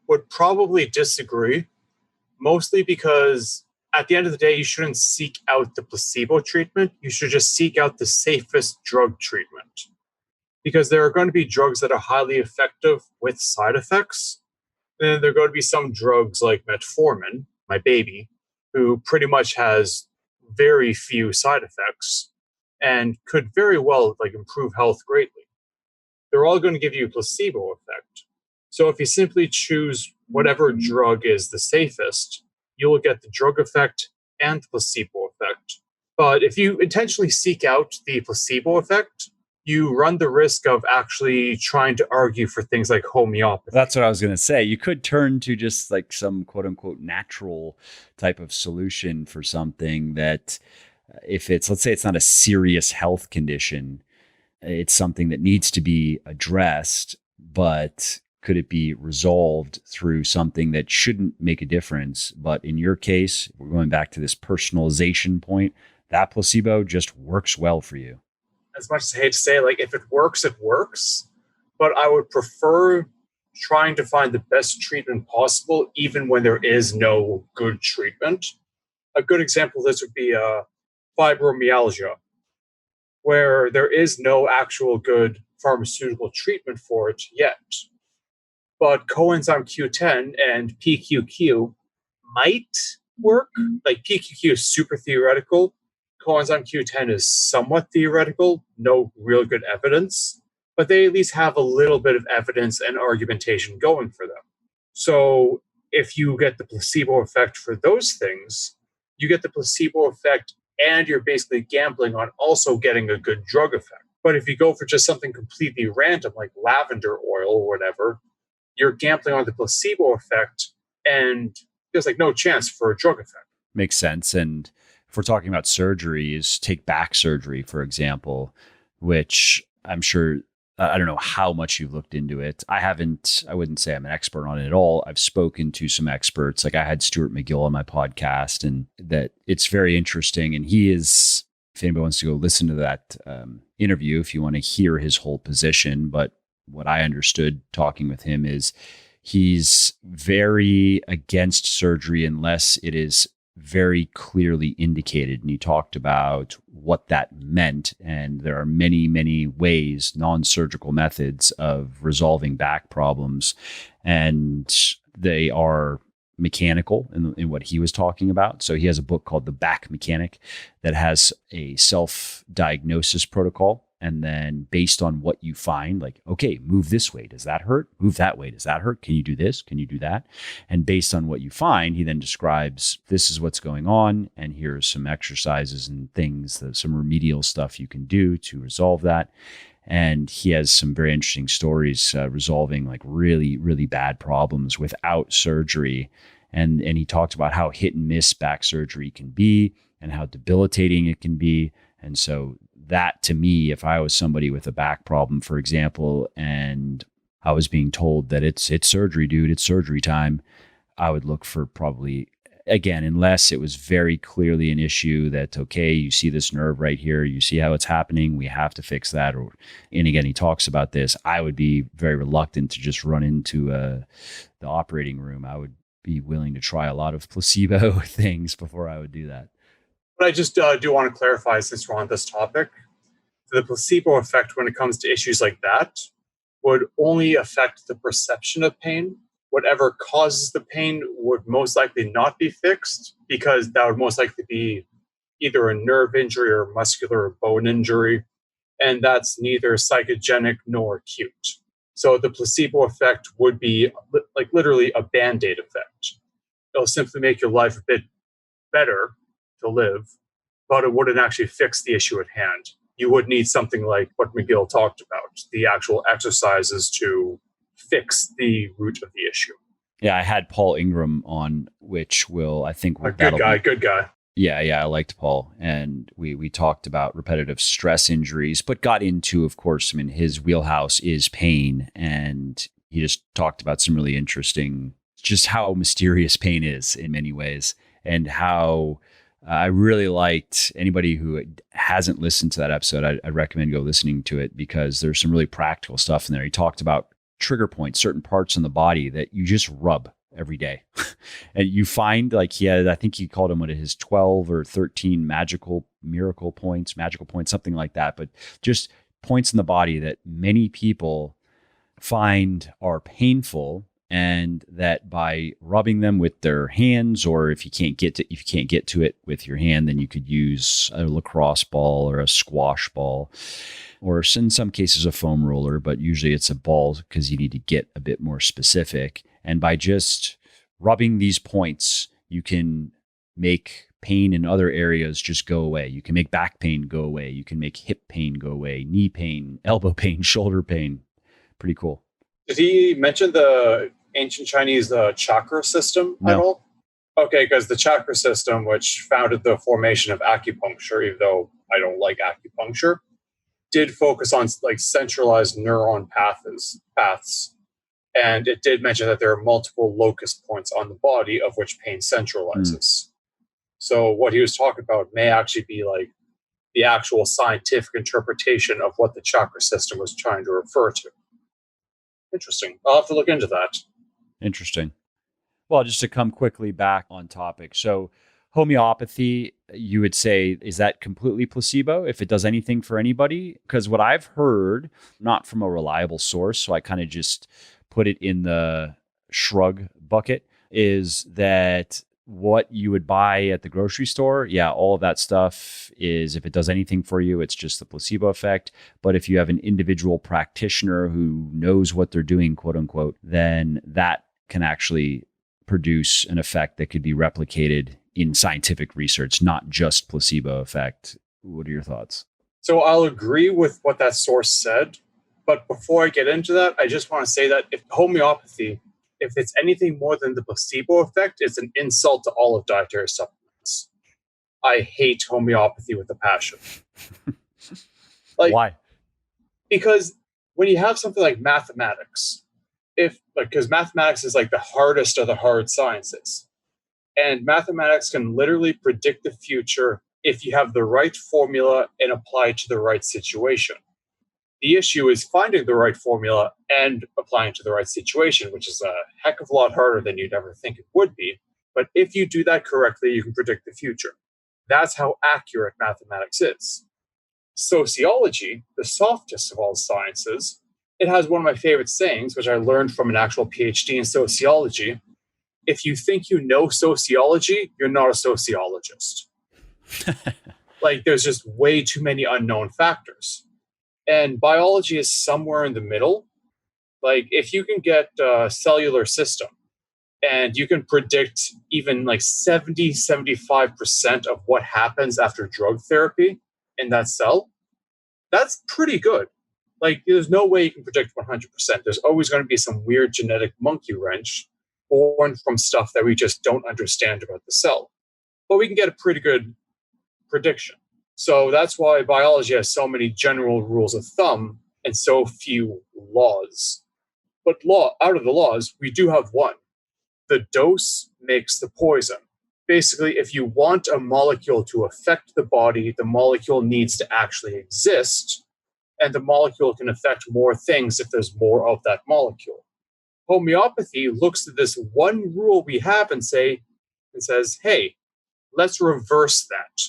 would probably disagree, mostly because at the end of the day, you shouldn't seek out the placebo treatment. You should just seek out the safest drug treatment. Because there are going to be drugs that are highly effective with side effects. And there are going to be some drugs like metformin, my baby, who pretty much has very few side effects and could very well like improve health greatly. They're all going to give you a placebo effect. So if you simply choose whatever drug is the safest, you will get the drug effect and the placebo effect. But if you intentionally seek out the placebo effect, you run the risk of actually trying to argue for things like homeopathy. That's what I was going to say. You could turn to just like some quote unquote natural type of solution for something that if it's, let's say it's not a serious health condition, it's something that needs to be addressed, but could it be resolved through something that shouldn't make a difference? But in your case, we're going back to this personalization point, that placebo just works well for you. As much as I hate to say, like if it works, it works. But I would prefer trying to find the best treatment possible, even when there is no good treatment. A good example of this would be fibromyalgia, where there is no actual good pharmaceutical treatment for it yet. But coenzyme Q10 and PQQ might work. Like PQQ is super theoretical. Coenzyme Q10 is somewhat theoretical, no real good evidence, but they at least have a little bit of evidence and argumentation going for them. So if you get the placebo effect for those things, you get the placebo effect and you're basically gambling on also getting a good drug effect. But if you go for just something completely random, like lavender oil or whatever, you're gambling on the placebo effect and there's like no chance for a drug effect. Makes sense. And if we're talking about surgeries, take back surgery, for example, which I'm sure, I don't know how much you've looked into it. I wouldn't say I'm an expert on it at all. I've spoken to some experts. Like I had Stuart McGill on my podcast, and that it's very interesting. And he is, if anybody wants to go listen to that interview, if you want to hear his whole position, but what I understood talking with him is he's very against surgery unless it is very clearly indicated. And he talked about what that meant. And there are many, many ways, non-surgical methods of resolving back problems. And they are mechanical in what he was talking about. So he has a book called The Back Mechanic that has a self-diagnosis protocol. And then based on what you find, like, okay, move this way. Does that hurt? Move that way. Does that hurt? Can you do this? Can you do that? And based on what you find, he then describes, this is what's going on. And here's some exercises and things, some remedial stuff you can do to resolve that. And he has some very interesting stories resolving like really, really bad problems without surgery. And he talked about how hit and miss back surgery can be and how debilitating it can be. And so that, to me, if I was somebody with a back problem, for example, and I was being told that it's surgery, dude, it's surgery time, I would look for probably, again, unless it was very clearly an issue that, okay, you see this nerve right here, you see how it's happening, we have to fix that. And again, he talks about this. I would be very reluctant to just run into the operating room. I would be willing to try a lot of placebo things before I would do that. But I just do want to clarify, since we're on this topic, the placebo effect when it comes to issues like that would only affect the perception of pain. Whatever causes the pain would most likely not be fixed, because that would most likely be either a nerve injury or muscular or bone injury, and that's neither psychogenic nor acute. So the placebo effect would be like literally a Band-Aid effect. It'll simply make your life a bit better to live, but it wouldn't actually fix the issue at hand. You would need something like what McGill talked about, the actual exercises to fix the root of the issue. Yeah, I had Paul Ingram on, which will, I think, good guy. Yeah, I liked Paul, and we talked about repetitive stress injuries, but got into, of course, I mean, his wheelhouse is pain, and he just talked about some really interesting, just how mysterious pain is in many ways, and how I really liked, anybody who hasn't listened to that episode, I'd recommend go listening to it, because there's some really practical stuff in there. He talked about trigger points, certain parts in the body that you just rub every day. And you find, like, he had, I think he called them his 12 or 13 magical points, something like that. But just points in the body that many people find are painful, and that by rubbing them with their hands, or if you can't get to it with your hand, then you could use a lacrosse ball or a squash ball, or in some cases a foam roller, but usually it's a ball because you need to get a bit more specific. And by just rubbing these points, you can make pain in other areas just go away. You can make back pain go away. You can make hip pain go away, knee pain, elbow pain, shoulder pain. Pretty cool. Did he mention the ancient Chinese chakra system at all? Okay, because the chakra system, which founded the formation of acupuncture, even though I don't like acupuncture, did focus on like centralized neuron paths. And it did mention that there are multiple locus points on the body of which pain centralizes. So what he was talking about may actually be like the actual scientific interpretation of what the chakra system was trying to refer to. Interesting. I'll have to look into that. Interesting. Well, just to come quickly back on topic. So homeopathy, you would say, is that completely placebo if it does anything for anybody? Because what I've heard, not from a reliable source, so I kind of just put it in the shrug bucket, is that what you would buy at the grocery store, yeah, all of that stuff is, if it does anything for you, it's just the placebo effect. But if you have an individual practitioner who knows what they're doing, quote unquote, then that can actually produce an effect that could be replicated in scientific research, not just placebo effect. What are your thoughts? So I'll agree with what that source said. But before I get into that, I just want to say that if homeopathy, if it's anything more than the placebo effect, it's an insult to all of dietary supplements. I hate homeopathy with a passion. Why? Because when you have something like mathematics, because mathematics is like the hardest of the hard sciences, and mathematics can literally predict the future if you have the right formula and apply it to the right situation. The issue is finding the right formula and applying to the right situation, which is a heck of a lot harder than you'd ever think it would be. But if you do that correctly, you can predict the future. That's how accurate mathematics is. Sociology, the softest of all sciences, it has one of my favorite sayings, which I learned from an actual PhD in sociology. If you think you know sociology, you're not a sociologist. There's just way too many unknown factors. And biology is somewhere in the middle. If you can get a cellular system and you can predict even 70-75% of what happens after drug therapy in that cell, that's pretty good. There's no way you can predict 100%. There's always going to be some weird genetic monkey wrench born from stuff that we just don't understand about the cell. But we can get a pretty good prediction. So that's why biology has so many general rules of thumb and so few laws. But out of the laws, we do have one. The dose makes the poison. Basically, if you want a molecule to affect the body, the molecule needs to actually exist, and the molecule can affect more things if there's more of that molecule. Homeopathy looks at this one rule we have and says, hey, let's reverse that.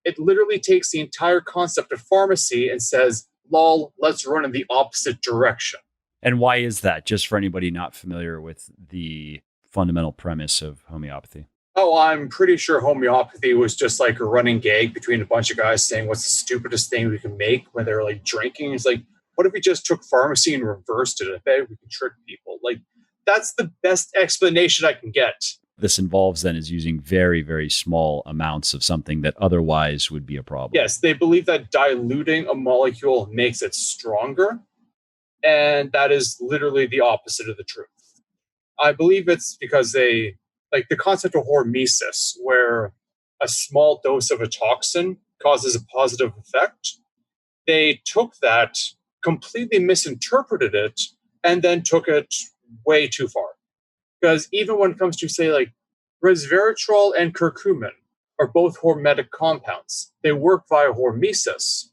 It literally takes the entire concept of pharmacy and says, lol, let's run in the opposite direction. And why is that? Just for anybody not familiar with the fundamental premise of homeopathy. Oh, I'm pretty sure homeopathy was just like a running gag between a bunch of guys saying, what's the stupidest thing we can make when they're drinking? It's what if we just took pharmacy and reversed it? I bet we can trick people. That's the best explanation I can get. This involves then is using very, very small amounts of something that otherwise would be a problem. Yes, they believe that diluting a molecule makes it stronger. And that is literally the opposite of the truth. I believe it's because the concept of hormesis, where a small dose of a toxin causes a positive effect. They took that, completely misinterpreted it, and then took it way too far. Because even when it comes to, say, resveratrol and curcumin are both hormetic compounds. They work via hormesis.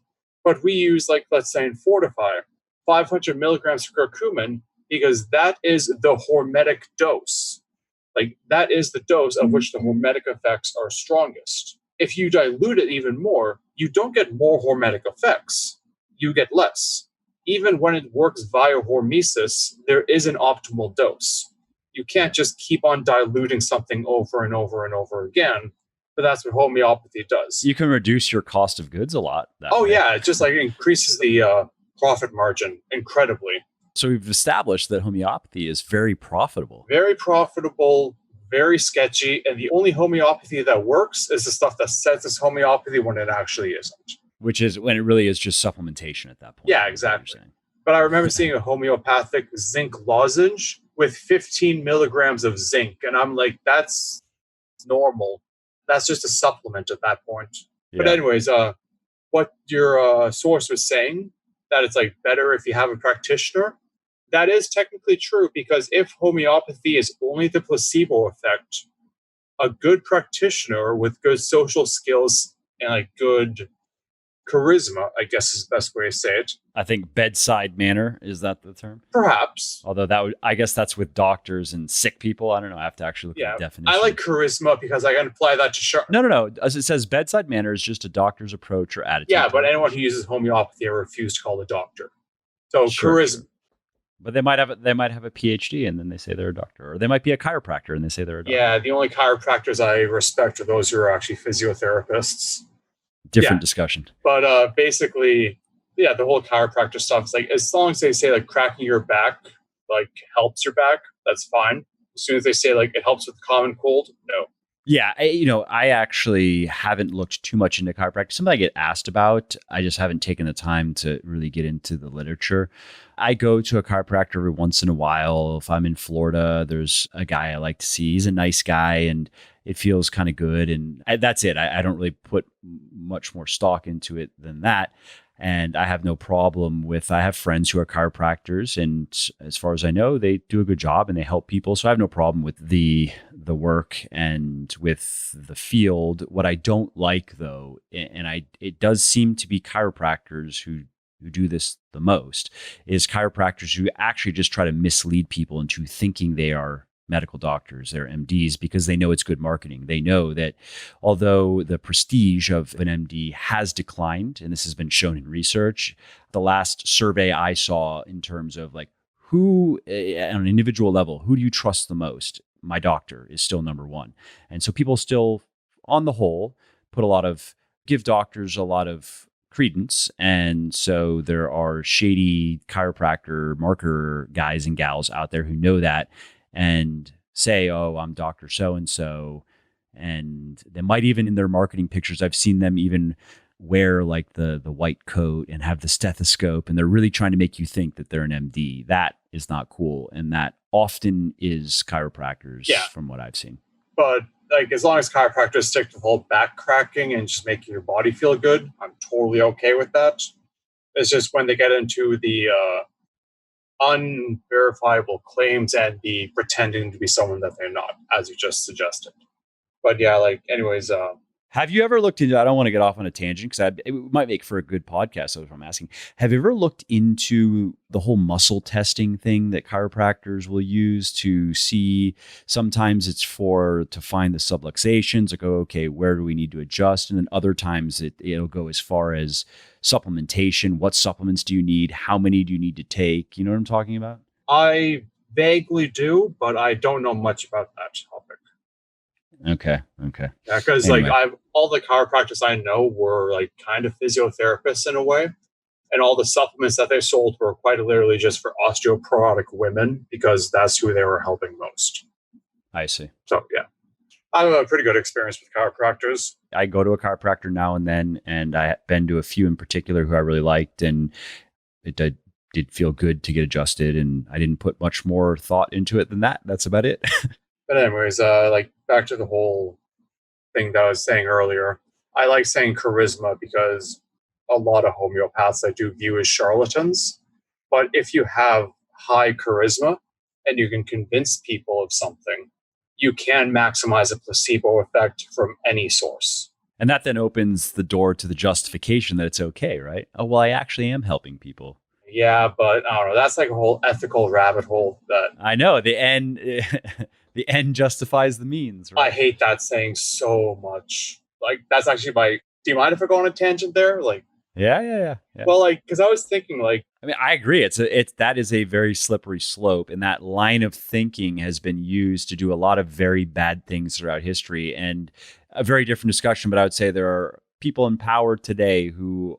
But we use, let's say in Fortify, 500 milligrams of curcumin because that is the hormetic dose. That is the dose of which the hormetic effects are strongest. If you dilute it even more, you don't get more hormetic effects. You get less. Even when it works via hormesis, there is an optimal dose. You can't just keep on diluting something over and over and over again. But that's what homeopathy does. You can reduce your cost of goods a lot. Yeah. It just increases the profit margin incredibly. So we've established that homeopathy is very profitable. Very profitable, very sketchy. And the only homeopathy that works is the stuff that says it's homeopathy when it actually isn't. Which is when it really is just supplementation at that point. Yeah, exactly. But I remember seeing a homeopathic zinc lozenge with 15 milligrams of zinc. And I'm like, that's normal. That's just a supplement at that point. Yeah. But anyways, what your source was saying, that it's better if you have a practitioner, that is technically true, because if homeopathy is only the placebo effect, a good practitioner with good social skills and good charisma, I guess is the best way to say it. I think bedside manner, is that the term? Perhaps. Although I guess that's with doctors and sick people. I don't know. I have to actually look at the definition. I like charisma because I can apply that to No. As it says, bedside manner is just a doctor's approach or attitude. Yeah, but anyone who uses homeopathy, I refuse to call a doctor. So charisma. Sure. But they might have a PhD and then they say they're a doctor, or they might be a chiropractor and they say they're a doctor. Yeah, the only chiropractors I respect are those who are actually physiotherapists. Different discussion. But basically, the whole chiropractor stuff is like, as long as they say like cracking your back like helps your back, that's fine. As soon as they say like it helps with the common cold, no. Yeah, I actually haven't looked too much into chiropractic. Something I get asked about. I just haven't taken the time to really get into the literature. I go to a chiropractor every once in a while. If I'm in Florida, there's a guy I like to see. He's a nice guy and it feels kind of good. And that's it. I don't really put much more stock into it than that. And I have no problem I have friends who are chiropractors, and as far as I know, they do a good job and they help people. So I have no problem with the work and with the field. What I don't like though, and it does seem to be chiropractors who do this the most, is chiropractors who actually just try to mislead people into thinking they are medical doctors, they're MDs, because they know it's good marketing. They know that although the prestige of an MD has declined, and this has been shown in research, the last survey I saw in terms of like who, on an individual level, who do you trust the most? My doctor is still number one. And so people still, on the whole, give doctors a lot of credence. And so there are shady chiropractor marketer guys and gals out there who know that and say, oh, I'm Dr. So-and-so. And they might even in their marketing pictures, I've seen them even wear like the white coat and have the stethoscope. And they're really trying to make you think that they're an MD. That is not cool. And that often is chiropractors from what I've seen. But like, as long as chiropractors stick to the whole back cracking and just making your body feel good, I'm totally okay with that. It's just when they get into the unverifiable claims and the pretending to be someone that they're not, as you just suggested. But anyways. Have you ever looked into, I don't want to get off on a tangent because it might make for a good podcast, so if I'm asking, have you ever looked into the whole muscle testing thing that chiropractors will use to see, sometimes it's to find the subluxations, like, okay, where do we need to adjust? And then other times it'll go as far as supplementation. What supplements do you need? How many do you need to take? You know what I'm talking about? I vaguely do, but I don't know much about that topic. Okay. Yeah, because all the chiropractors I know were like kind of physiotherapists in a way, and all the supplements that they sold were quite literally just for osteoporotic women because that's who they were helping most. I see. So yeah, I have a pretty good experience with chiropractors. I go to a chiropractor now and then, and I've been to a few in particular who I really liked, and it did feel good to get adjusted, and I didn't put much more thought into it than that. That's about it. But anyways, back to the whole thing that I was saying earlier. I like saying charisma because a lot of homeopaths I do view as charlatans. But if you have high charisma and you can convince people of something, you can maximize a placebo effect from any source. And that then opens the door to the justification that it's okay, right? Oh, well, I actually am helping people. Yeah, but I don't know. That's like a whole ethical rabbit hole that I know. The end justifies the means, right? I hate that saying so much. Like, that's actually do you mind if I go on a tangent there? Like, yeah. Well, because I was thinking, I mean, I agree. That is a very slippery slope, and that line of thinking has been used to do a lot of very bad things throughout history. And a very different discussion, but I would say there are people in power today who,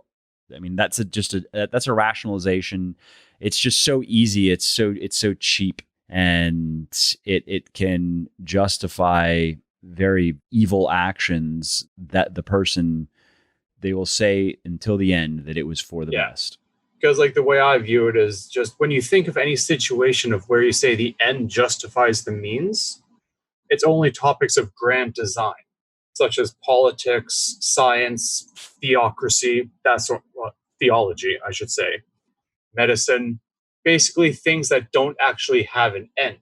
I mean, that's a rationalization. It's just so easy. It's so cheap, and it can justify very evil actions that the person, they will say until the end that it was for the best. Because the way I view it is just when you think of any situation of where you say the end justifies the means, it's only topics of grand design, such as politics, science, theocracy, theology, I should say, medicine, basically things that don't actually have an end.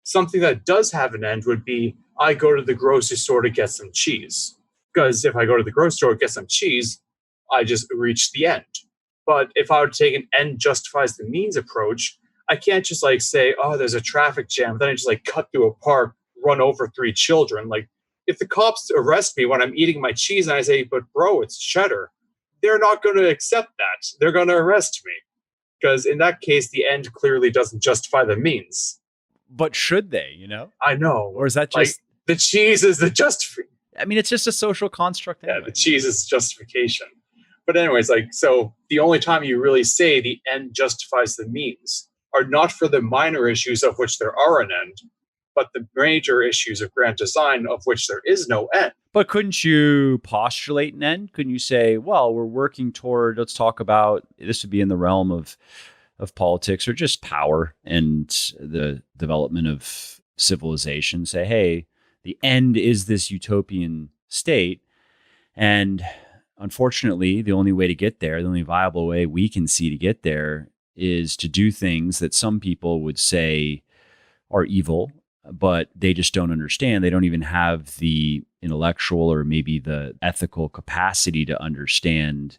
Something that does have an end would be, I go to the grocery store to get some cheese. Because if I go to the grocery store to get some cheese, I just reached the end. But if I were to take an end justifies the means approach, I can't just like say, oh, there's a traffic jam. Then I just like cut through a park, run over 3 children. Like if the cops arrest me when I'm eating my cheese and I say, but bro, it's cheddar, they're not going to accept that. They're going to arrest me. Because in that case, the end clearly doesn't justify the means. But should they, I know. Or is that Like, just... the cheese is the justification. I mean, it's just a social construct anyway. Yeah, the cheese is justification. But anyways, like, so the only time you really say the end justifies the means are not for the minor issues of which there are an end, but the major issues of grand design of which there is no end. But couldn't you postulate an end? Couldn't you say, well, we're working toward, let's talk about, this would be in the realm of politics or just power and the development of civilization. Say, hey, the end is this utopian state. And unfortunately, the only way to get there, the only viable way we can see to get there is to do things that some people would say are evil, but they just don't understand. They don't even have the intellectual or maybe the ethical capacity to understand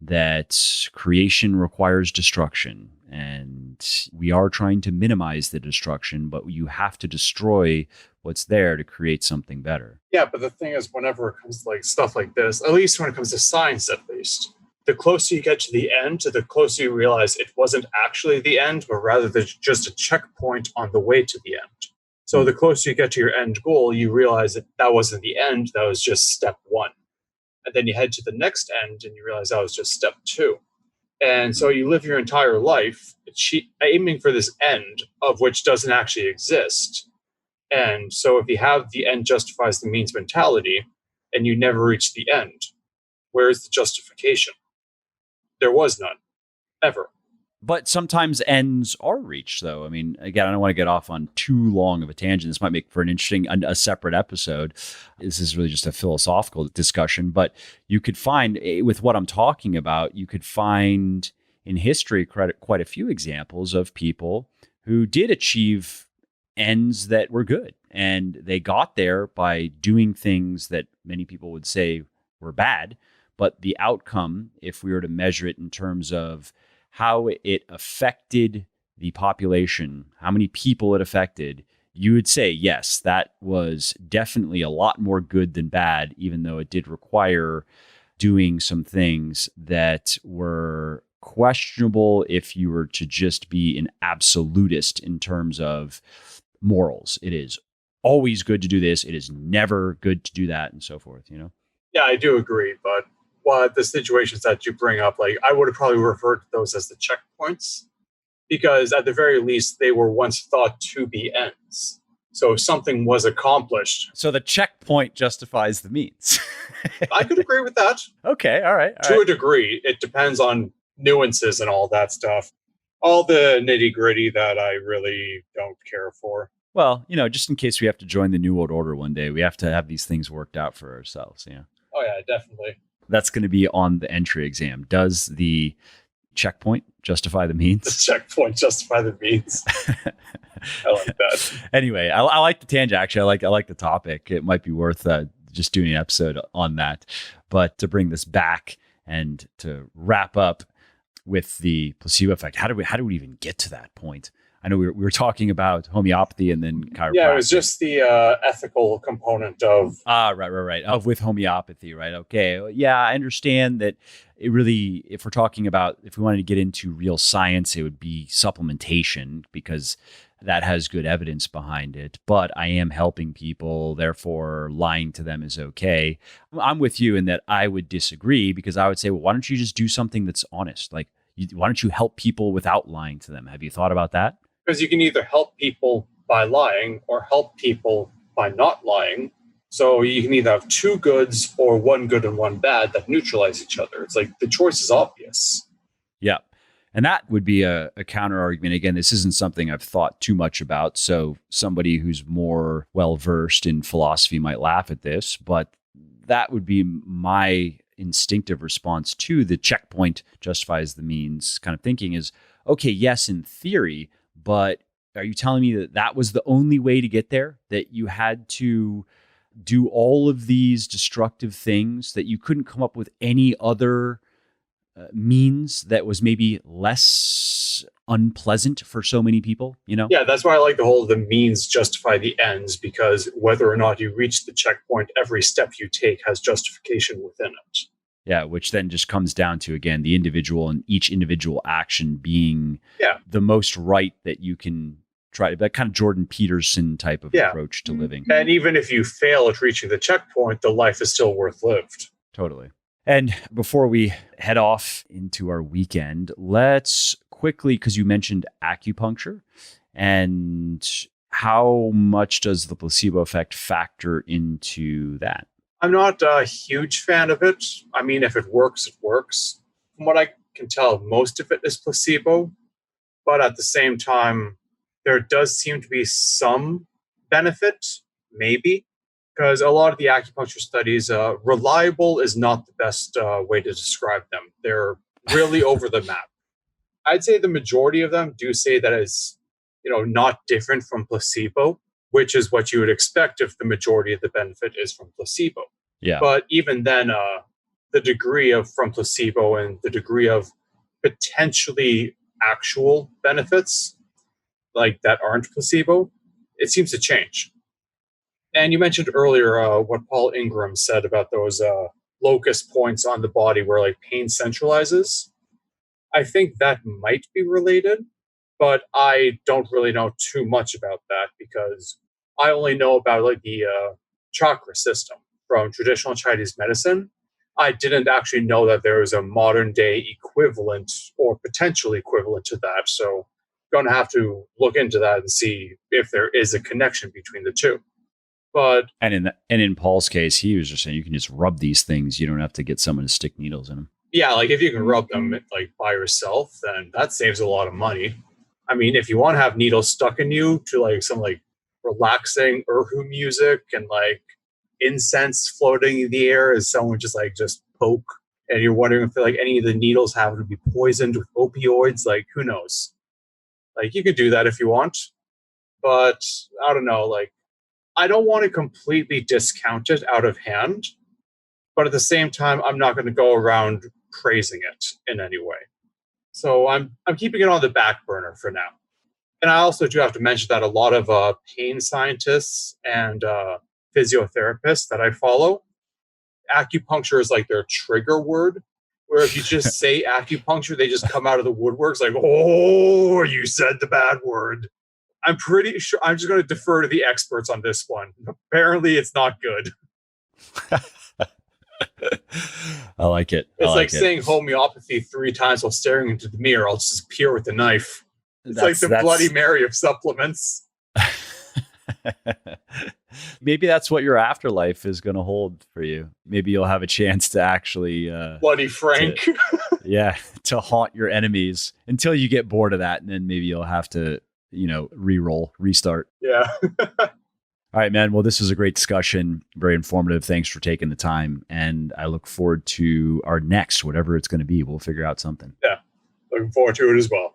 that creation requires destruction. And we are trying to minimize the destruction, but you have to destroy what's there to create something better. Yeah, but the thing is, whenever it comes to like stuff like this, at least when it comes to science, at least, the closer you get to the end, the closer you realize it wasn't actually the end, but rather just a checkpoint on the way to the end. So the closer you get to your end goal, you realize that that wasn't the end, that was just step 1. And then you head to the next end and you realize that was just step 2. And so you live your entire life aiming for this end of which doesn't actually exist. And so if you have the end justifies the means mentality and you never reach the end, where is the justification? There was none, ever. But sometimes ends are reached, though. I mean, again, I don't want to get off on too long of a tangent. This might make for an interesting, a separate episode. This is really just a philosophical discussion. But you could find, with what I'm talking about, you could find in history quite a few examples of people who did achieve ends that were good. And they got there by doing things that many people would say were bad. But the outcome, if we were to measure it in terms of how it affected the population, how many people it affected, you would say, yes, that was definitely a lot more good than bad, even though it did require doing some things that were questionable if you were to just be an absolutist in terms of morals. It is always good to do this. It is never good to do that, and so forth, Yeah, I do agree, but the situations that you bring up, like I would have probably referred to those as the checkpoints, because at the very least they were once thought to be ends. So something was accomplished. So the checkpoint justifies the means. I could agree with that. Okay, all right. To a degree. It depends on nuances and all that stuff. All the nitty gritty that I really don't care for. Well, just in case we have to join the New World Order one day, we have to have these things worked out for ourselves. Oh yeah, definitely. That's going to be on the entry exam. Does the checkpoint justify the means? The checkpoint justify the means. I like that. Anyway, I like the tangent. Actually, I like the topic. It might be worth just doing an episode on that. But to bring this back and to wrap up with the placebo effect, how do we even get to that point? I know we were talking about homeopathy and then chiropractic. Yeah, it was just the ethical component of... Right. Of with homeopathy, right? Okay. Yeah, I understand that it really, if we're talking about, if we wanted to get into real science, it would be supplementation because that has good evidence behind it. But I am helping people, therefore lying to them is okay. I'm with you in that I would disagree because I would say, well, why don't you just do something that's honest? Like, why don't you help people without lying to them? Have you thought about that? Because you can either help people by lying or help people by not lying. So you can either have 2 goods or 1 good and 1 bad that neutralize each other. It's like the choice is obvious. Yeah. And that would be a counter argument. Again, this isn't something I've thought too much about. So somebody who's more well-versed in philosophy might laugh at this, but that would be my instinctive response to the checkpoint justifies the means kind of thinking is, okay, yes, in theory, but are you telling me that was the only way to get there? That you had to do all of these destructive things that you couldn't come up with any other means that was maybe less unpleasant for so many people, Yeah, that's why I like the means justify the ends, because whether or not you reach the checkpoint, every step you take has justification within it. Yeah, which then just comes down to, again, the individual and each individual action being the most right that you can try. That kind of Jordan Peterson type of approach to living. And even if you fail at reaching the checkpoint, the life is still worth lived. Totally. And before we head off into our weekend, let's quickly, because you mentioned acupuncture, and how much does the placebo effect factor into that? I'm not a huge fan of it. I mean, if it works, it works. From what I can tell, most of it is placebo. But at the same time, there does seem to be some benefit, maybe, because a lot of the acupuncture studies, reliable is not the best way to describe them. They're really over the map. I'd say the majority of them do say that it's, not different from placebo, which is what you would expect if the majority of the benefit is from placebo. Yeah. But even then, the degree of from placebo and the degree of potentially actual benefits, like that aren't placebo, it seems to change. And you mentioned earlier what Paul Ingram said about those locus points on the body where like pain centralizes. I think that might be related, but I don't really know too much about that because I only know about like the chakra system from traditional Chinese medicine. I didn't actually know that there was a modern day equivalent or potential equivalent to that. So going to have to look into that and see if there is a connection between the two. But in Paul's case, he was just saying you can just rub these things. You don't have to get someone to stick needles in them. Yeah, like if you can rub them like by yourself, then that saves a lot of money. I mean, if you want to have needles stuck in you to like some like relaxing erhu music and like incense floating in the air as someone just poke, and you're wondering if like any of the needles happen to be poisoned with opioids, like who knows? Like you could do that if you want, but I don't know, like I don't want to completely discount it out of hand, but at the same time, I'm not going to go around praising it in any way. So I'm keeping it on the back burner for now. And I also do have to mention that a lot of pain scientists and physiotherapists that I follow, acupuncture is like their trigger word, where if you just say acupuncture, they just come out of the woodworks like, oh, you said the bad word. I'm pretty sure I'm just going to defer to the experts on this one. Apparently, it's not good. I like it. It's like saying homeopathy 3 times while staring into the mirror. I'll just peer with the knife. It's like the Bloody Mary of supplements. Maybe that's what your afterlife is going to hold for you. Maybe you'll have a chance to actually Bloody Frank. To haunt your enemies until you get bored of that, and then maybe you'll have to restart. Yeah. All right, man. Well, this was a great discussion. Very informative. Thanks for taking the time. And I look forward to our next, whatever it's going to be. We'll figure out something. Yeah. Looking forward to it as well.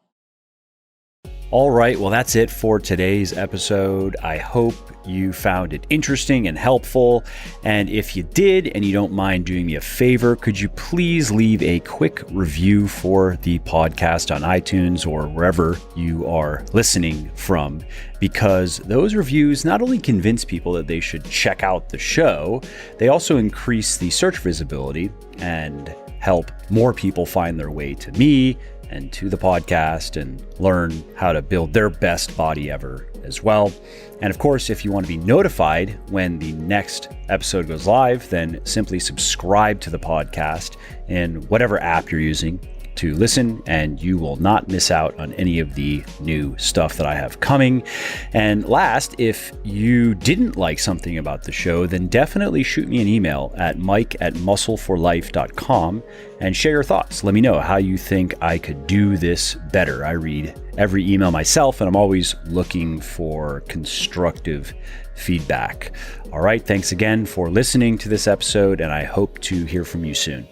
All right. Well, that's it for today's episode. I hope you found it interesting and helpful. And if you did, and you don't mind doing me a favor, could you please leave a quick review for the podcast on iTunes or wherever you are listening from? Because those reviews not only convince people that they should check out the show, they also increase the search visibility and help more people find their way to me and to the podcast and learn how to build their best body ever as well. And of course, if you want to be notified when the next episode goes live, then simply subscribe to the podcast in whatever app you're using to listen, and you will not miss out on any of the new stuff that I have coming. And last, if you didn't like something about the show, then definitely shoot me an email at mike@muscleforlife.com and share your thoughts. Let me know how you think I could do this better. I read every email myself, and I'm always looking for constructive feedback. All right, thanks again for listening to this episode, and I hope to hear from you soon.